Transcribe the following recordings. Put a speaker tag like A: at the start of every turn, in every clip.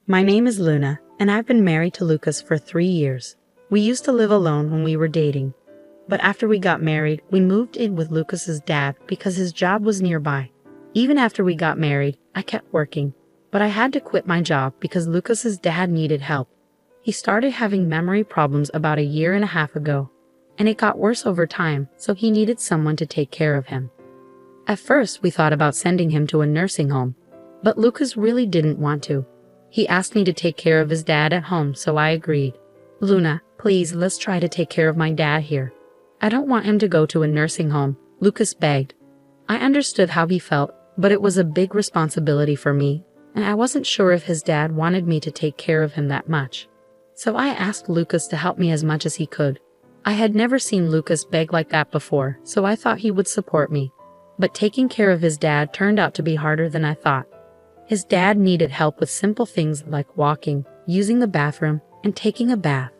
A: My name is Luna, and I've been married to Lucas for 3 years. We used to live alone when we were dating. But after we got married, we moved in with Lucas's dad because his job was nearby. Even after we got married, I kept working, but I had to quit my job because Lucas's dad needed help. He started having memory problems about 1.5 years ago, and it got worse over time, so he needed someone to take care of him. At first, we thought about sending him to a nursing home, but Lucas really didn't want to. He asked me to take care of his dad at home, so I agreed. Luna, please, let's try to take care of my dad here. I don't want him to go to a nursing home, Lucas begged. I understood how he felt, but it was a big responsibility for me, and I wasn't sure if his dad wanted me to take care of him that much. So I asked Lucas to help me as much as he could. I had never seen Lucas beg like that before, so I thought he would support me. But taking care of his dad turned out to be harder than I thought. His dad needed help with simple things like walking, using the bathroom, and taking a bath.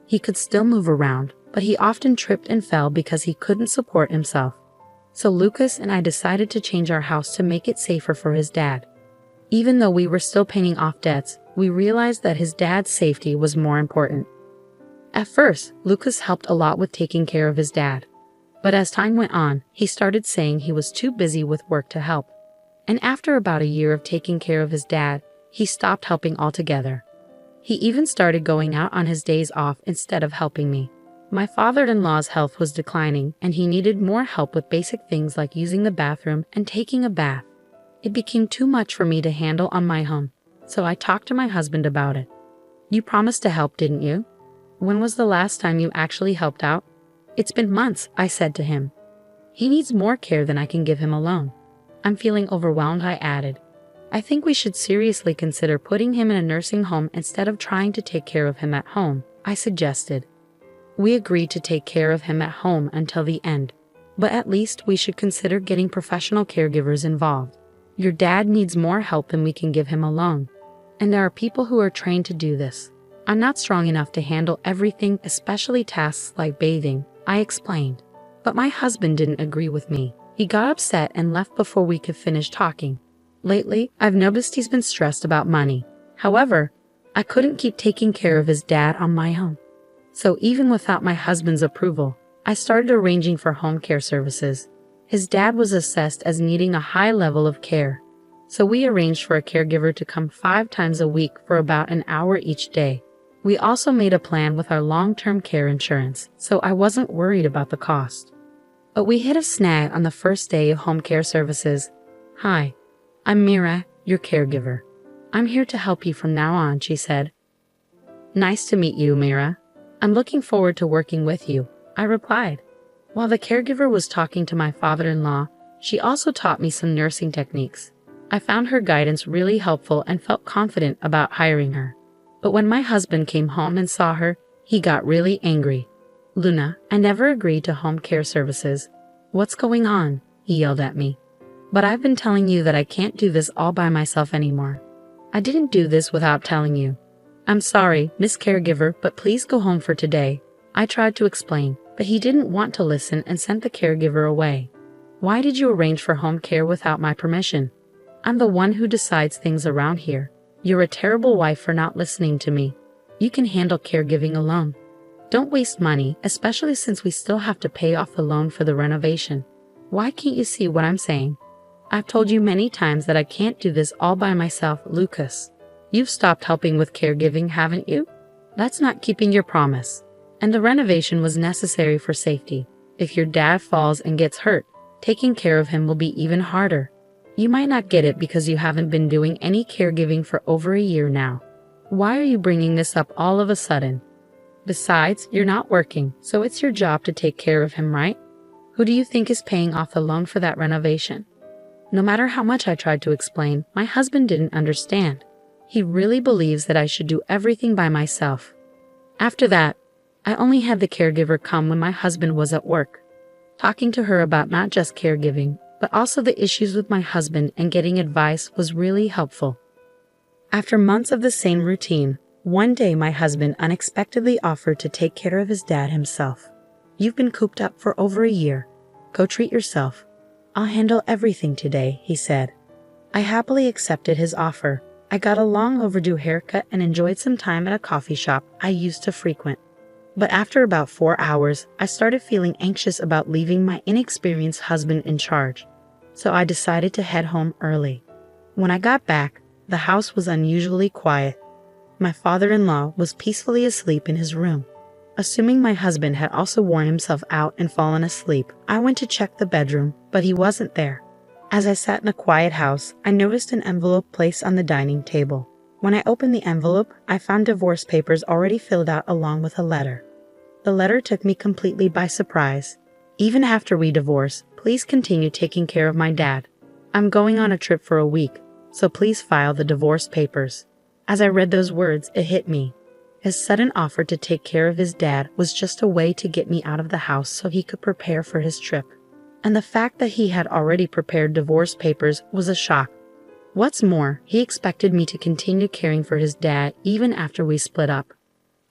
A: He could still move around, but he often tripped and fell because he couldn't support himself. So Lucas and I decided to change our house to make it safer for his dad. Even though we were still paying off debts, we realized that his dad's safety was more important. At first, Lucas helped a lot with taking care of his dad. But as time went on, he started saying he was too busy with work to help. And after about 1 year of taking care of his dad, he stopped helping altogether. He even started going out on his days off instead of helping me. My father-in-law's health was declining, and he needed more help with basic things like using the bathroom and taking a bath. It became too much for me to handle on my own, so I talked to my husband about it. You promised to help, didn't you? When was the last time you actually helped out? It's been months, I said to him. He needs more care than I can give him alone. I'm feeling overwhelmed, I added. I think we should seriously consider putting him in a nursing home instead of trying to take care of him at home, I suggested. We agreed to take care of him at home until the end, but at least we should consider getting professional caregivers involved. Your dad needs more help than we can give him alone, and there are people who are trained to do this. I'm not strong enough to handle everything, especially tasks like bathing, I explained. But my husband didn't agree with me. He got upset and left before we could finish talking. Lately, I've noticed he's been stressed about money. However, I couldn't keep taking care of his dad on my own. So even without my husband's approval, I started arranging for home care services. His dad was assessed as needing a high level of care. So we arranged for a caregiver to come 5 times a week for about an hour each day. We also made a plan with our long-term care insurance, so I wasn't worried about the cost. But we hit a snag on the first day of home care services. Hi, I'm Mira, your caregiver. I'm here to help you from now on, she said. Nice to meet you, Mira. I'm looking forward to working with you, I replied. While the caregiver was talking to my father-in-law, she also taught me some nursing techniques. I found her guidance really helpful and felt confident about hiring her. But when my husband came home and saw her, he got really angry. Luna, I never agreed to home care services. What's going on? He yelled at me. But I've been telling you that I can't do this all by myself anymore. I didn't do this without telling you. I'm sorry, Miss Caregiver, but please go home for today. I tried to explain, but he didn't want to listen and sent the caregiver away. Why did you arrange for home care without my permission? I'm the one who decides things around here. You're a terrible wife for not listening to me. You can handle caregiving alone. Don't waste money, especially since we still have to pay off the loan for the renovation. Why can't you see what I'm saying? I've told you many times that I can't do this all by myself, Lucas. You've stopped helping with caregiving, haven't you? That's not keeping your promise. And the renovation was necessary for safety. If your dad falls and gets hurt, taking care of him will be even harder. You might not get it because you haven't been doing any caregiving for over 1 year now. Why are you bringing this up all of a sudden? Besides, you're not working, so it's your job to take care of him, right? Who do you think is paying off the loan for that renovation? No matter how much I tried to explain, my husband didn't understand. He really believes that I should do everything by myself. After that, I only had the caregiver come when my husband was at work. Talking to her about not just caregiving, but also the issues with my husband and getting advice was really helpful. After months of the same routine, one day my husband unexpectedly offered to take care of his dad himself. You've been cooped up for over 1 year. Go treat yourself. I'll handle everything today, he said. I happily accepted his offer, I got a long overdue haircut and enjoyed some time at a coffee shop I used to frequent. But after about 4 hours, I started feeling anxious about leaving my inexperienced husband in charge, so I decided to head home early. When I got back, the house was unusually quiet. My father-in-law was peacefully asleep in his room. Assuming my husband had also worn himself out and fallen asleep, I went to check the bedroom, but he wasn't there. As I sat in a quiet house, I noticed an envelope placed on the dining table. When I opened the envelope, I found divorce papers already filled out along with a letter. The letter took me completely by surprise. Even after we divorce, please continue taking care of my dad. I'm going on a trip for a week, so please file the divorce papers. As I read those words, it hit me. His sudden offer to take care of his dad was just a way to get me out of the house so he could prepare for his trip. And the fact that he had already prepared divorce papers was a shock. What's more, he expected me to continue caring for his dad even after we split up.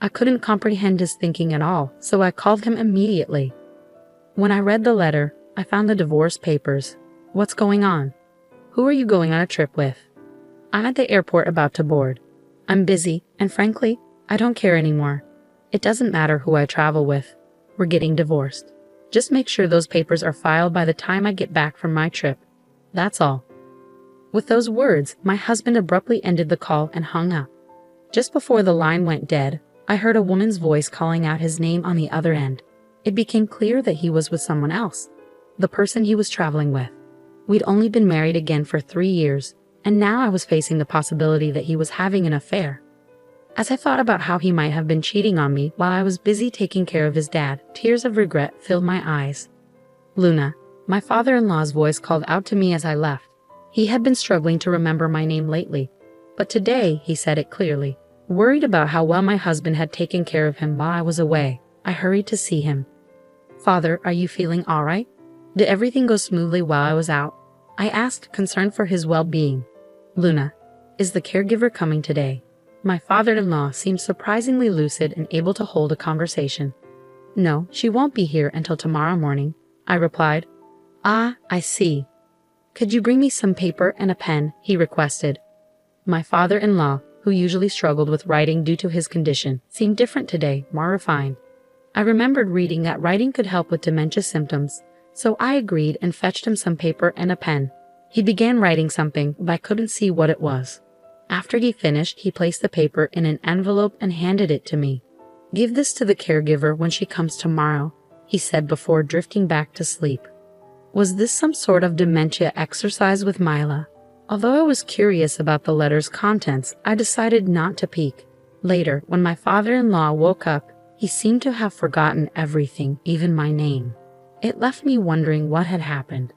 A: I couldn't comprehend his thinking at all, so I called him immediately. When I read the letter, I found the divorce papers. What's going on? Who are you going on a trip with? I'm at the airport about to board. I'm busy, and frankly, I don't care anymore. It doesn't matter who I travel with. We're getting divorced. Just make sure those papers are filed by the time I get back from my trip. That's all. With those words, my husband abruptly ended the call and hung up. Just before the line went dead, I heard a woman's voice calling out his name on the other end. It became clear that he was with someone else, the person he was traveling with. We'd only been married again for 3 years, and now I was facing the possibility that he was having an affair. As I thought about how he might have been cheating on me while I was busy taking care of his dad, tears of regret filled my eyes. Luna, my father-in-law's voice called out to me as I left. He had been struggling to remember my name lately, but today he said it clearly. Worried about how well my husband had taken care of him while I was away, I hurried to see him. Father, are you feeling all right? Did everything go smoothly while I was out? I asked, concerned for his well-being. Luna, is the caregiver coming today? My father-in-law seemed surprisingly lucid and able to hold a conversation. No, she won't be here until tomorrow morning, I replied. Ah, I see. Could you bring me some paper and a pen? He requested. My father-in-law, who usually struggled with writing due to his condition, seemed different today, more refined. I remembered reading that writing could help with dementia symptoms, so I agreed and fetched him some paper and a pen. He began writing something, but I couldn't see what it was. After he finished, he placed the paper in an envelope and handed it to me. Give this to the caregiver when she comes tomorrow, he said before drifting back to sleep. Was this some sort of dementia exercise with Mila? Although I was curious about the letter's contents, I decided not to peek. Later, when my father-in-law woke up, he seemed to have forgotten everything, even my name. It left me wondering what had happened.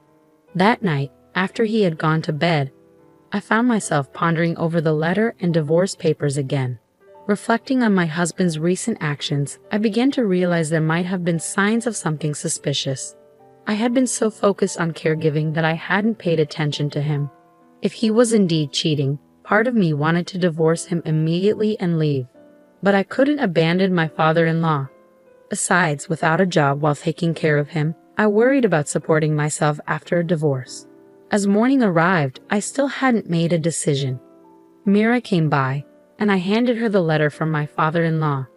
A: That night, after he had gone to bed, I found myself pondering over the letter and divorce papers again. Reflecting on my husband's recent actions, I began to realize there might have been signs of something suspicious. I had been so focused on caregiving that I hadn't paid attention to him. If he was indeed cheating, part of me wanted to divorce him immediately and leave. But I couldn't abandon my father-in-law. Besides, without a job while taking care of him, I worried about supporting myself after a divorce. As morning arrived, I still hadn't made a decision. Mira came by, and I handed her the letter from my father-in-law.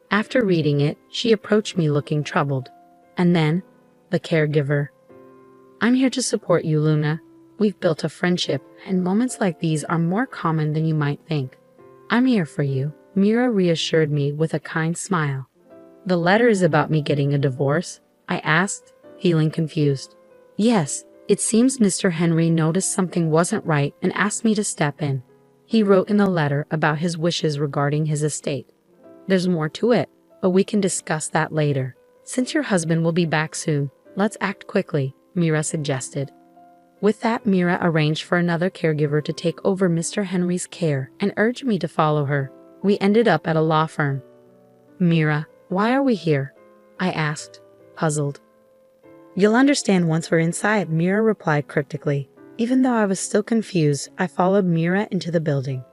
A: After reading it, she approached me looking troubled. And then, the caregiver. I'm here to support you, Luna. We've built a friendship, and moments like these are more common than you might think. I'm here for you, Mira reassured me with a kind smile. The letter is about me getting a divorce? I asked, feeling confused. Yes, it seems Mr. Henry noticed something wasn't right and asked me to step in. He wrote in the letter about his wishes regarding his estate. There's more to it, but we can discuss that later. Since your husband will be back soon, let's act quickly, Mira suggested. With that, Mira arranged for another caregiver to take over Mr. Henry's care and urged me to follow her. We ended up at a law firm. Mira, why are we here? I asked, puzzled. You'll understand once we're inside, Mira replied cryptically. Even though I was still confused, I followed Mira into the building.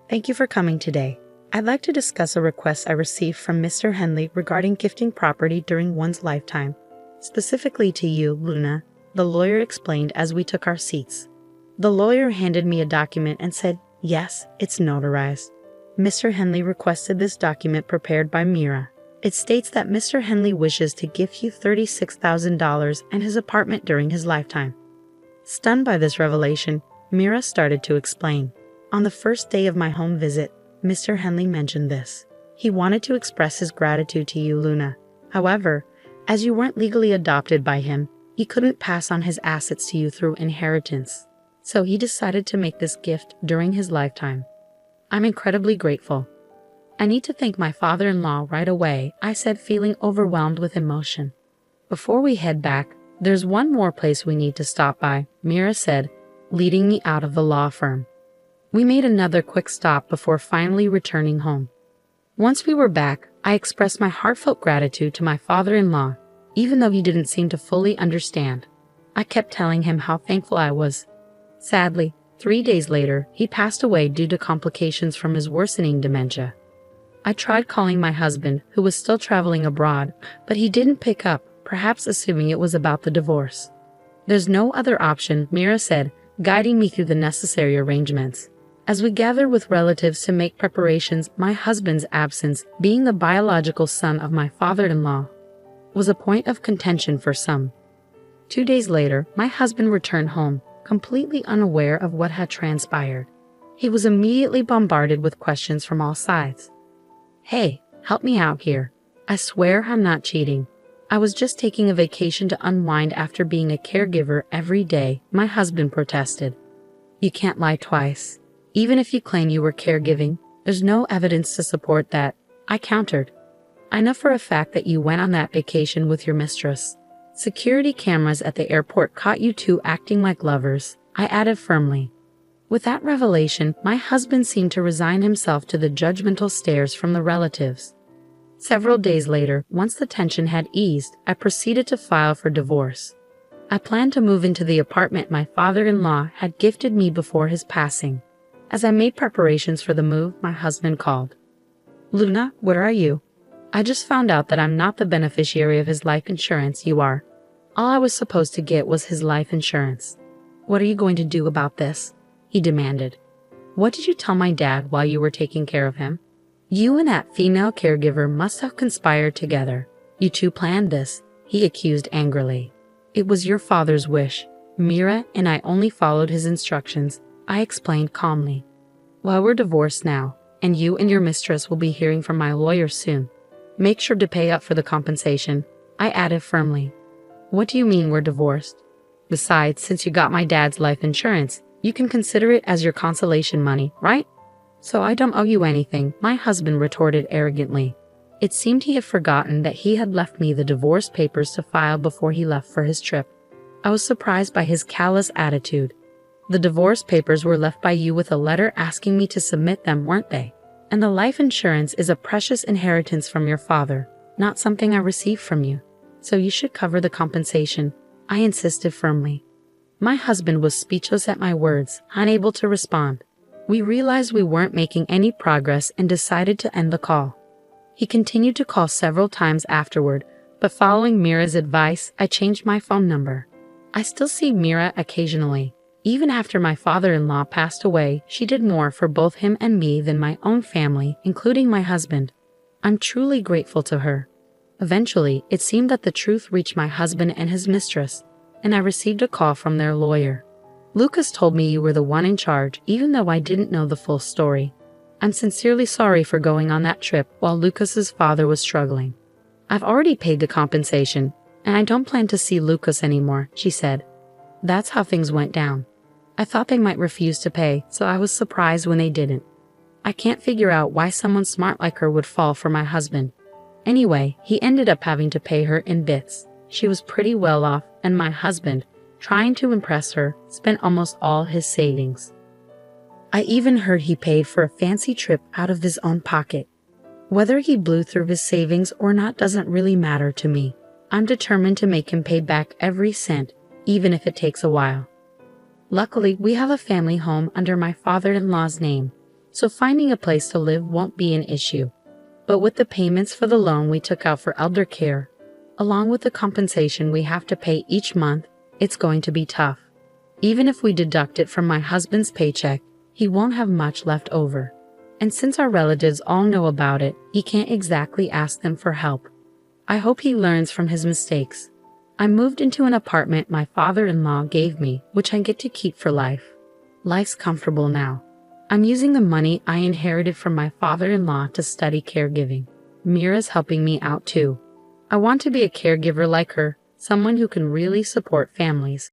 A: Thank you for coming today. I'd like to discuss a request I received from Mr. Henley regarding gifting property during one's lifetime. Specifically to you, Luna, the lawyer explained as we took our seats. The lawyer handed me a document and said, Yes, it's notarized. Mr. Henley requested this document prepared by Mira. It states that Mr. Henley wishes to gift you $36,000 and his apartment during his lifetime. Stunned by this revelation, Mira started to explain. On the first day of my home visit, Mr. Henley mentioned this. He wanted to express his gratitude to you, Luna. However, as you weren't legally adopted by him, he couldn't pass on his assets to you through inheritance. So he decided to make this gift during his lifetime. I'm incredibly grateful. I need to thank my father-in-law right away, I said, feeling overwhelmed with emotion. Before we head back, there's one more place we need to stop by, Mira said, leading me out of the law firm. We made another quick stop before finally returning home. Once we were back, I expressed my heartfelt gratitude to my father-in-law, even though he didn't seem to fully understand. I kept telling him how thankful I was. Sadly, 3 days later, he passed away due to complications from his worsening dementia. I tried calling my husband, who was still traveling abroad, but he didn't pick up, perhaps assuming it was about the divorce. There's no other option, Mira said, guiding me through the necessary arrangements. As we gathered with relatives to make preparations, my husband's absence, being the biological son of my father-in-law, was a point of contention for some. 2 days later, my husband returned home, completely unaware of what had transpired. He was immediately bombarded with questions from all sides. Hey, help me out here. I swear I'm not cheating. I was just taking a vacation to unwind after being a caregiver every day, my husband protested. You can't lie twice. Even if you claim you were caregiving, there's no evidence to support that, I countered. I know for a fact that you went on that vacation with your mistress. Security cameras at the airport caught you two acting like lovers, I added firmly. With that revelation, my husband seemed to resign himself to the judgmental stares from the relatives. Several days later, once the tension had eased, I proceeded to file for divorce. I planned to move into the apartment my father-in-law had gifted me before his passing. As I made preparations for the move, my husband called. Luna, where are you? I just found out that I'm not the beneficiary of his life insurance, you are. All I was supposed to get was his life insurance. What are you going to do about this? He demanded. What did you tell my dad while you were taking care of him? You and that female caregiver must have conspired together. You two planned this, he accused angrily. It was your father's wish. Mira and I only followed his instructions, I explained calmly. Well, we're divorced now, and you and your mistress will be hearing from my lawyer soon. Make sure to pay up for the compensation, I added firmly. What do you mean we're divorced? Besides, since you got my dad's life insurance, you can consider it as your consolation money, right? So I don't owe you anything, my husband retorted arrogantly. It seemed he had forgotten that he had left me the divorce papers to file before he left for his trip. I was surprised by his callous attitude. The divorce papers were left by you with a letter asking me to submit them, weren't they? And the life insurance is a precious inheritance from your father, not something I received from you. So you should cover the compensation, I insisted firmly. My husband was speechless at my words, unable to respond. We realized we weren't making any progress and decided to end the call. He continued to call several times afterward, but following Mira's advice, I changed my phone number. I still see Mira occasionally. Even after my father-in-law passed away, she did more for both him and me than my own family, including my husband. I'm truly grateful to her. Eventually, it seemed that the truth reached my husband and his mistress, and I received a call from their lawyer. Lucas told me you were the one in charge, even though I didn't know the full story. I'm sincerely sorry for going on that trip while Lucas's father was struggling. I've already paid the compensation, and I don't plan to see Lucas anymore, she said. That's how things went down. I thought they might refuse to pay, so I was surprised when they didn't. I can't figure out why someone smart like her would fall for my husband. Anyway, he ended up having to pay her in bits. She was pretty well off, and my husband, trying to impress her, spent almost all his savings. I even heard he paid for a fancy trip out of his own pocket. Whether he blew through his savings or not doesn't really matter to me. I'm determined to make him pay back every cent, even if it takes a while. Luckily, we have a family home under my father-in-law's name, so finding a place to live won't be an issue. But with the payments for the loan we took out for elder care, along with the compensation we have to pay each month, it's going to be tough. Even if we deduct it from my husband's paycheck, he won't have much left over. And since our relatives all know about it, he can't exactly ask them for help. I hope he learns from his mistakes. I moved into an apartment my father-in-law gave me, which I get to keep for life. Life's comfortable now. I'm using the money I inherited from my father-in-law to study caregiving. Mira's helping me out too. I want to be a caregiver like her, someone who can really support families.